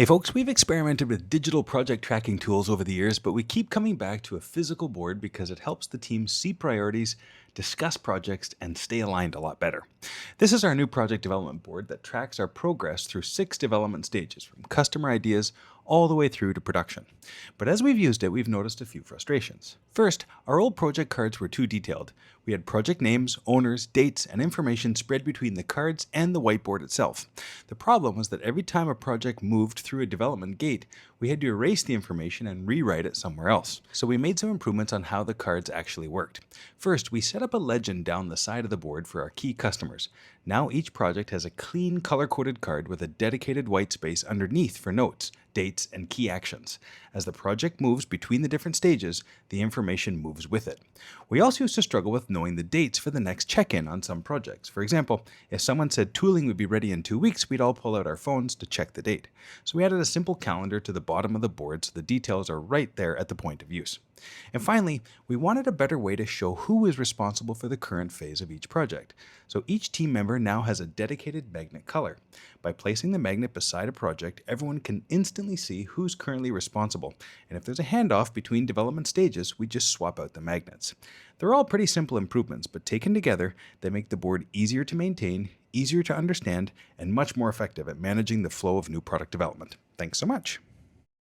Hey folks, we've experimented with digital project tracking tools over the years, but we keep coming back to a physical board because it helps the team see priorities, discuss projects, and stay aligned a lot better. This is our new project development board that tracks our progress through 6 development stages, from customer ideas all the way through to production. But as we've used it, we've noticed a few frustrations. First, our old project cards were too detailed. We had project names, owners, dates, and information spread between the cards and the whiteboard itself. The problem was that every time a project moved through a development gate, we had to erase the information and rewrite it somewhere else. So we made some improvements on how the cards actually worked. First, we set up a legend down the side of the board for our key customers. Now each project has a clean color-coded card with a dedicated white space underneath for notes, dates, and key actions. As the project moves between the different stages, the information moves with it. We also used to struggle with knowing the dates for the next check-in on some projects. For example, if someone said tooling would be ready in 2 weeks, we'd all pull out our phones to check the date. So we added a simple calendar to the bottom of the board so the details are right there at the point of use. And finally, we wanted a better way to show who is responsible for the current phase of each project. So each team member now has a dedicated magnet color. By placing the magnet beside a project, everyone can instantly see who's currently responsible. And if there's a handoff between development stages, we just swap out the magnets. They're all pretty simple improvements, but taken together, they make the board easier to maintain, easier to understand, and much more effective at managing the flow of new product development. Thanks so much.